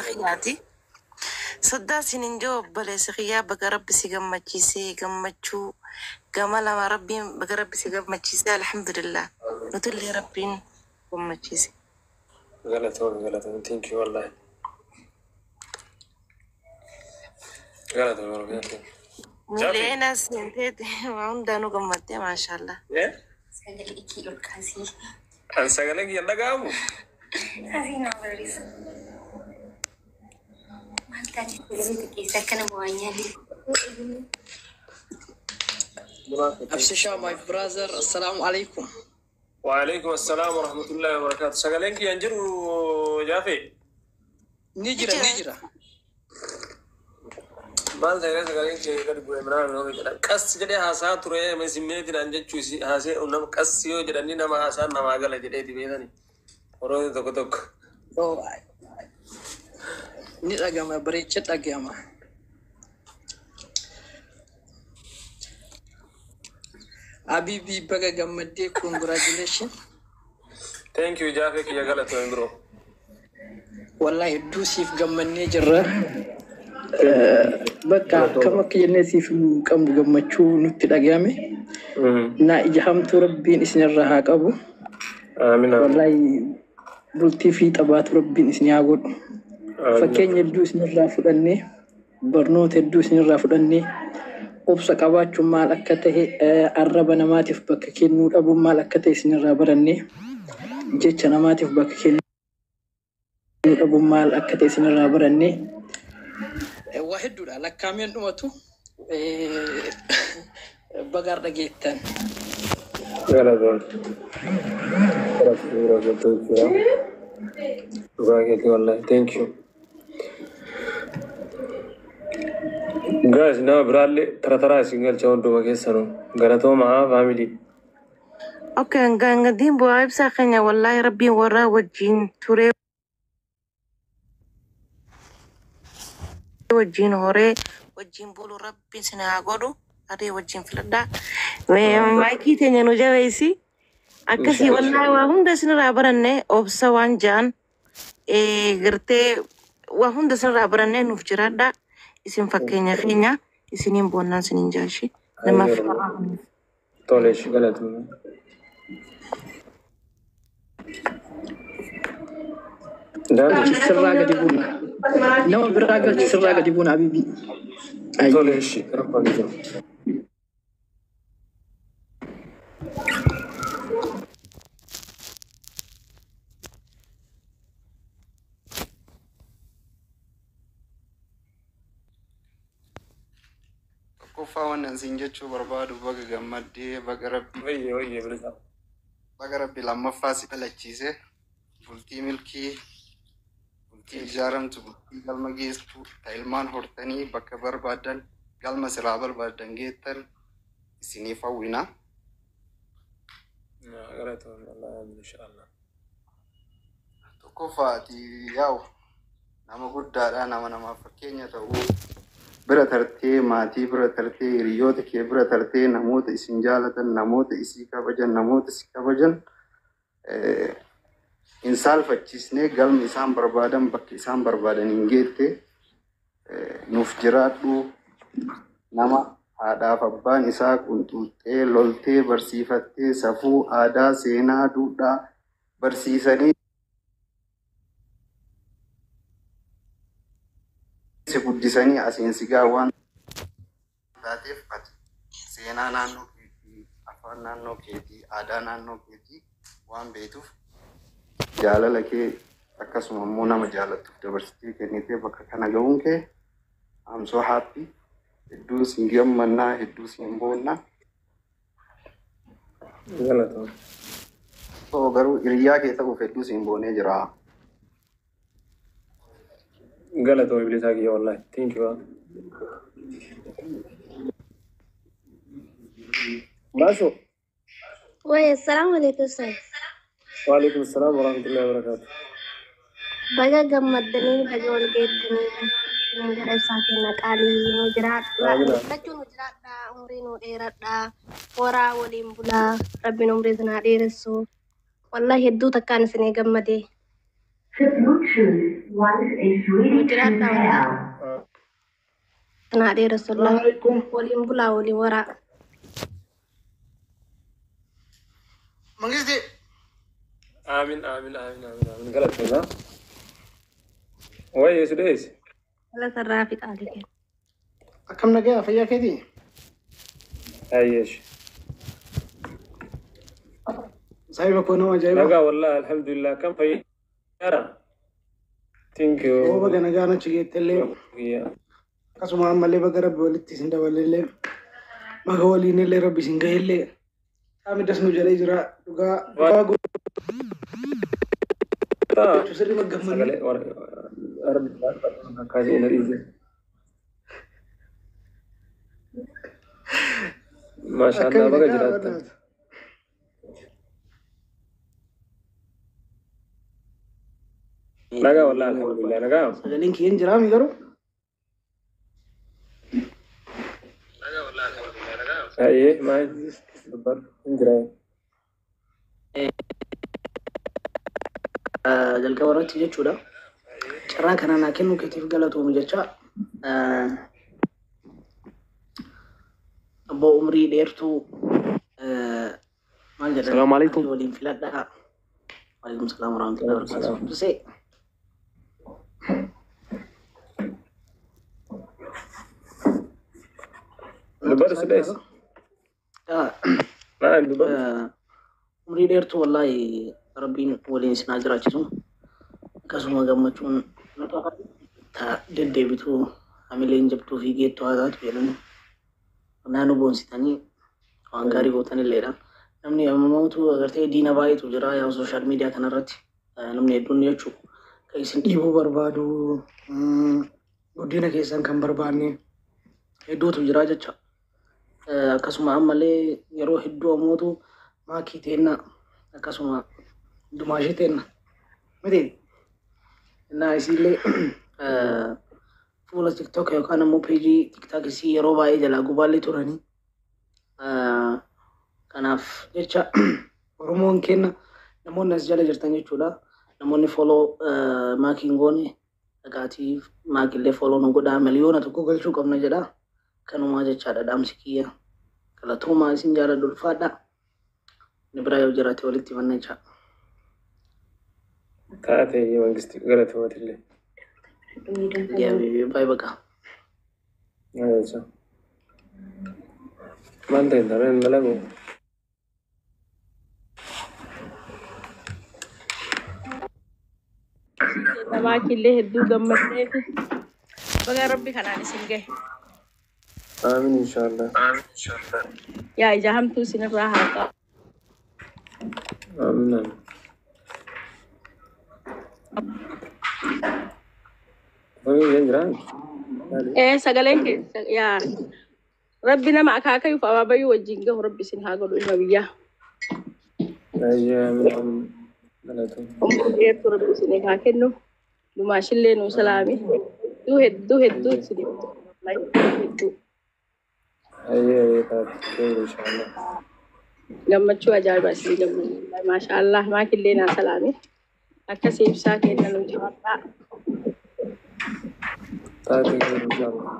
سخياتي صدا سنين جو بلا سخيا بقرب سيجم ماتشيسي جم ماتشو جمال ما ربي بقرب سيجم ماتشيسي الحمد لله نقول لي ربين جم ماتشيسي غلط ثانك يو والله غلط والله ملينا سنتي وعندنا قمتي ما شاء الله سجل كيلو كاسي أنا سجلك يلا قامو هذه نعمل ما تاني كلمتك إذا كان معيني أبشر my brother السلام عليكم. وعليكم السلام ورحمة الله وبركاته. سجلك ينجرو جافي. نجرة. مال ده سجلك يقدر يقول إمران إنه كاس جدي حاسات رأي مسميت نانجت شوسي حاسة أنهم كاسيو جدني نما حاسان نما قال جدي تبينني. ورود تك. Oh, ini agama bericet agama. Abibi baga gamade congratulations. Thank you Jaffe ki jagala to bro. Wallahi dusif gamane jira. Baka kama kiyene sif kam gamachu nutti dagame. Na ijhamtu rabbin isnirraha qabu. Amin. Wallahi bulti fi tabat rabbin isniyagod. Fakkeenya hedduu isinirraa fudhannee barnoota hedduu isinirraa fudhannee obsa qabaachuu maal akka ta'e arraba namaatiif bakka kennuu dhabuun maal akka ta'e isinirraa barannee jecha namaatiif bakka kennuu dhabuun maal akka ta'e isinirraa barannee waa hedduudha lakkaameen dhumatu bagaar dhageettan. Thank you. Guys, now Bradley, Tratara single child to Magesano, Garatoma family. Okay, ganga dimbo aib sakanya wallahi rabbi wara wajin ture wajin hore wajin bulu rabbi sina agodu ari wajin filada maiki tenya no jawaisi akasi wallahi wa hunda sina rabaranne obsa wanjan gerte wa hunda sina rabaranne nufjirada isin fakkeenya keenya isinin bonnaan sinin jaashi nama fa'aa Tolesh galat dan Sirraga di buna. Nama beraga sirraga di buna Abibi. Tolesh rapanizo. Kofawan nzinjechu barbadu baga gamade baga rabbi Oye blesa. baga rabbi lamma fasi pelachise bulti milki bulti jaram tu bulti galma gestu tailman hortani baka barbadan galma sirabal barbadan getan isini fawina Galat Allah inshallah. to kofati yaw nama guddada nama fakkeenya ta'u bira tartee maatii bira tartee hiriyoota kee bira tartee namoota isin jaalatan namoota isii kabajan namoota si kabajan insaan fachisnee galmi isaan barbaadan bakki isaan barbaadan hin geette nuuf jiraadhu nama haadhaaf abbaan isaa qunxuuxxee loltee barsiifattee safuu aadaa seenaa duudhaa barsiisanii si guddisanii aseensigaa waan taateef ati seenaa naannoo keetii afaan naannoo keetii aadaa naannoo keetii waan beektuuf jaalala kee akkasuma immoo nama jaalattuuf dabarsitee kennitee bakka kana ga'uun kee I'm so happy hedduu siin gammannaa hedduu siin boonnaa Galat. so garuu hiriyaa kee ta'uuf hedduu siin boonee jira. Galat blesa ki wallahi. Thank you. Baso. Woi, assalamualaikum Ustaz. Waalaikum assalam warahmatullahi wabarakatuh. Baga gammaddanii baga wal geettanii gara ibsaatiin qaalii nu jiraadha. Lachuu nu jiraadha. Umrii nu dheeradha. Horaa waliin bulaa. Rabbiin umrii isin haa dheeressu. Wallahi hedduu takkaan isinii gammade. jiraadha walaa naa dheera sollaa Assalamualaikum. waliin bulaa waliin waraa Mangisti. آمين آمين آمين آمين آمين غلط كذا وين يسديس wala sarraa fi qaalii kenna. Akkam nagaa fayyaa keetii? ايش Saahiba koo nama ajaa'iba. نقا والله الحمد لله كم في يرى ثانك Oo يو baga nagaa na cigeettellee akkasuma ammallee baga rabbi walitti isin dabalellee baga waliinillee rabbi isin ga'ellee qaamni das nu jedhee jira dhugaa gochuu sirrii maggammanni. ما شاء الله بقى جرات نقا والله الحمد لله نقا Sagaleen kiyyan jiraami garuu ايه ما دبر انجراي jalqaba irratti jechuudha. Carraa kana naa kennuu keetiif galatoomu jecha abboo umrii dheertuu maal jedhan Assalamu alaikum. waliin filadhaa. Waalaikum salaam warahmatullahi wabarakatuh. Dusee دبر سديس ما دبر umrii dheertuu wallaahi rabbiin waliin isin haa jiraachisu. Akkasuma gammachuun deddeebituu hamileen jabduu fi geettuu haa taatu jedhanii naannoo boonsitanii waan gaarii gootanilleedha. Namni ammamatu agartee diina baay'eetu jira yaa sooshaal miidiyaa kanarratti namni hedduun jechuudha. Kan isin dhiibuu barbaadu guddina keessan kan barbaanne hedduutu jira jecha. Akkasuma ammallee yeroo hedduu ammootu maakii teenna akkasuma dumaashii teenna miti innaa isiillee fuula tiktok yookaan ammoo peejii tiktaakisii yeroo baay'ee jalaa gubaallee turanii kanaaf jecha oromoon kenna namoonni as jala jirtan jechuudha. Namoonni foloo maakiin goone dhaqaatii maakillee foloo nu godhaa miliyoona tokko galchuu qabna jedha. Kanumaa jechaadha dhaamsi kiyya. Galatoomaa isin jaaladhu ulfaadha. Ni biraa yoo jiraate walitti himanna jecha. تاتي وانقستي غلط هو اللي Baay'ee baqa. ايش ما انت ترى ملغو namaa killee hedduu gammadnee fi baga rabbi kanaan isin gahe امين ان شاء الله yaa ija hamtuu isinirraa haa qabu. امين ينجران Sagaleen keessa yaa rabbi nama akaakayuuf abaabayyuu wajjin gahu rabbi isin haa godhu ilma biyyaa. ايام غلطوا Umrii dheertuu rabbi isin haa kennu. Dumaashillee nuu salaami. Hedduu isin hedduu. اي خير ان شاء الله Gammachuu ajaa'ibaa isin gammadu. Maashaallah maakillee naa salaami. Akkasii ibsaa kenna nuti warraa. تاتي خير ان شاء الله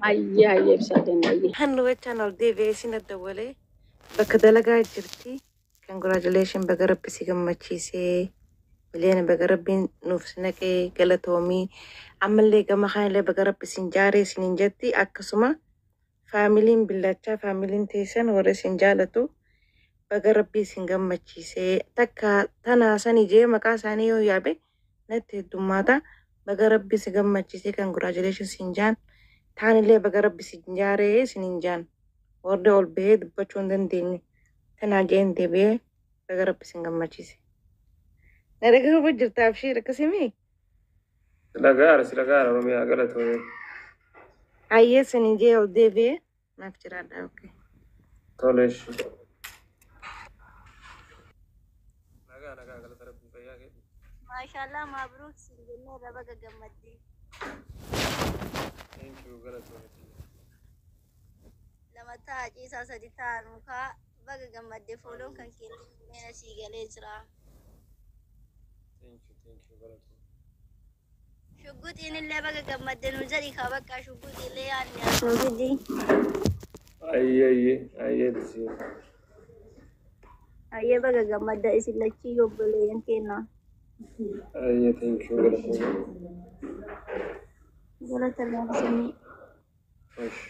Hayyee ibsaa kenna hayyee. Hannu wachaan ol deebi'ee isin addawalee bakka dalagaa jirti. Congratulations baga rabbi si gammachiisee. Miliyoona baga rabbiin nuuf naqee galatoomii. Ammallee gama kanallee baga rabbi isin jaaree isiniin jetti akkasuma faamiliin billachaa faamiliin teessan warra isin jaalatu baga rabbi isin gammachiisee takka tanaa sanii jee maqaa isaanii yoo yaabe natti heddummaata baga rabbi si gammachiisee congratulations isin jaan taanillee baga rabbi isin jaaree isiniin jaan warra ol bahee dubbachuu hin dandeenye tanaa jeen deebi'ee baga rabbi isin gammachiise. Na dhagahuma jirtaaf shii akkasimi سلقار رومي غلطوا hayyee isin jee ol deebi'ee naaf jiraadha. Okay. طولش Maashaallah mabruuk siin jennee irra baga gammaddee. ثانك يو غلطوا Lama ta'a ciisaa sadi ta'an mukaa baga gammaddee fooloon kan keenya sii galee jira. ثانك يو غلطوا Shugguxiin illee baga gammadde nu jedhi ka bakka shugguxii illee yaadne asuu fidi. Ayyee tisi. Ayyee baga gammadda isin lachii obboleeyyan keenya. Ayyee thank you galatoomaa. Galata laafisanii. Osh.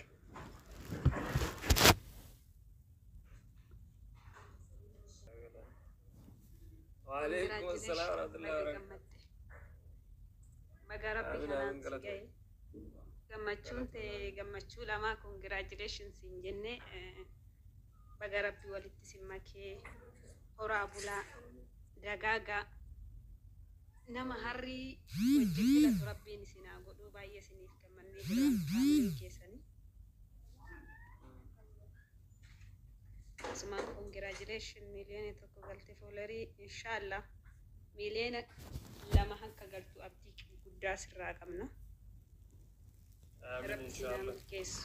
Waalaikum assalam warahmatullahi wabarakatuh. Baga rabbi kanaan si gahe. Gammachuun ta'e gammachuu lamaa congratulations hin jenne baga rabbi walitti si makee horaa bulaa dagaagaa nama harrii wajjin filatu rabbiin isinaa godhuu baay'ee isiniif gammannee jiran faamilii keessanii. Asumaan congratulation miliyoona tokko galte foolarii inshaallah miliyoona lama akka galtu abdii guddaa sirraa qabna. Rabbi sinaa milkeessu.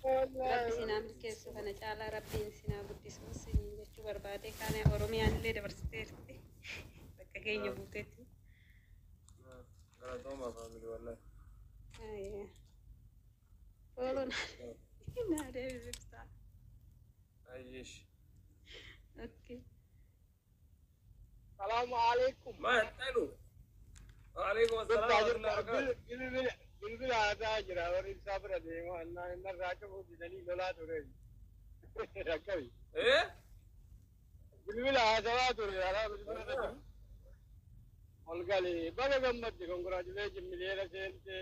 Rabbi sinaa milkeessu kana caalaa rabbiin sinaa guddisuu isiniin jechuu barbaade kana Oromiyaan illee dabarsiteerti bakka keenya buuteetti. Galatoomaa faamilii wallahi. Fooloon naa deebisibsaa. Ayyeesh. Okay. Assalamu alaikum. Ma talu. Waalaikum assalam warahmatullahi wabarakatuh. Bilbil aadaa jira warri sabra deemu annaa inna raaka fuudhanii lolaa ture. Rakkabi. Bilbil aadaa ture alaa bilbil. Olgali baga gammadde congratulation miliyoona seente.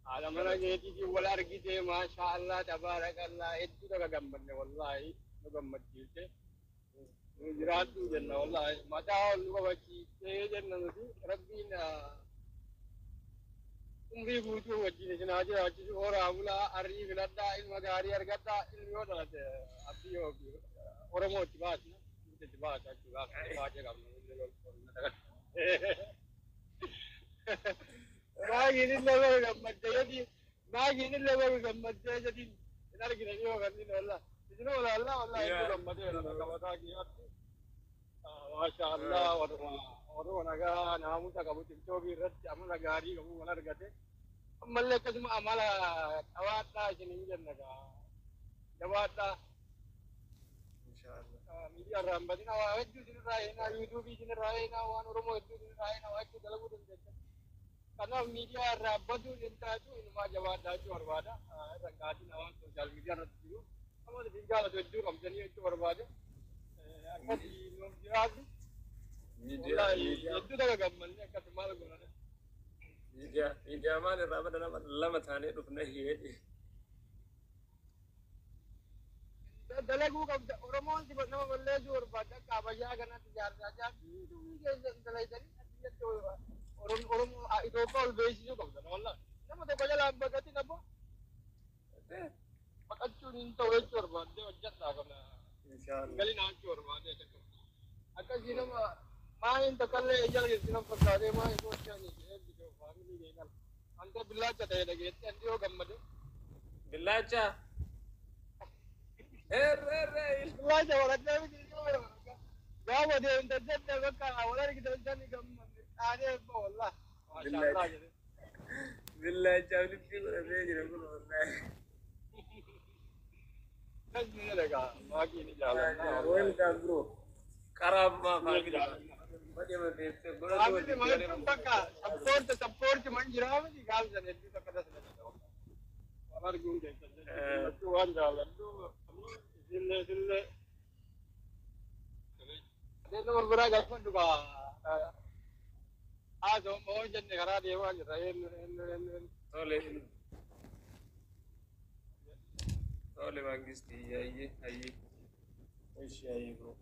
Haadha mana keetiitiin wal argite maasha Allah tabaarakallah hedduu daga gammadne wallahi nu gammachiise. Nu jiraadhu jenna wallahi mataa ol nu qabachiisee jenna nuti rabbiin umrii guutuu wajjin isin haa jiraachisu horaa bulaa arrii filadhaa ilma gaarii argadhaa ilmi yoo dhalate abdii yoo Oromootti baasna itti baasa jechuudha baay'ee qabna. Maagiin illee baga gammaddee jedhi maagiin illee baga gammaddee jedhi hin argine yoo kanneen wallah isin walallaa wallah hedduu gammadee qabataa kiyyaatti maasha Allah warra nagaa naamusa qabu tiktoobii irratti amala gaarii qabu wal argate ammallee akkasuma amala qabaadhaa isin hin jenna jabaadhaa. Miidiyaa irraa hin badina waa hedduu isin irraa heenaa yuutuubii isin irraa heenaa waan Oromoo hedduu isin irraa heenaa waa hedduu dalaguu dandeessan. Kanaaf miidiyaa irraa baduu hin taatu inumaa jabaadhaa jechuu barbaada. Irra gaatiin waan sooshaal miidiyaa irratti jiru. Amma isin jaalatu hedduu qabdanii jechuu barbaada. Akkasii nuuf jiraatu. Hedduu daga gammanne akkasii maal godhane. Miidiyaa maal irraa bada nama lama taanee dhufna hiyyeedhe. Dalaguu qabda Oromoon nama balleessuu barbaada akka abayyaa kanatti jaarsaa jaartii yuutuubii keessa dalaydanii addiyatti Oromoo Itoophiyaa ol beeksisuu qabda wallah nama tokko jalaan baqatin abbo baqachuun hin ta'u jechuu barbaadde hojjedhaa kana galina jechuu barbaadde akkasii nama maayin takkaallee ijala keessi nama fakkaatee maayin sochaanii eebbisee faamilii keekan anta billaacha ta'e dhageetti andi yoo gammade Billaacha. billaacha waladhaa miti gaafa deemte jette bakka wal argite jani gammade dhaanee ebba wallah maasha Allah jedhe. Billaacha walitti godhatee jira kun wallahi. Kasni daga maaki ni jaalanna. Welcome bro. Karama family. Family maal bakka support man jira miti gaafsan hedduu takka dasna. Wal arguun keessa waan jaalannu sillee Adeemsa walbiraa gaafan dhugaa haasoo moo jenne karaa deemaa jirra Tole mangisti ayye. Eshi ayye bro.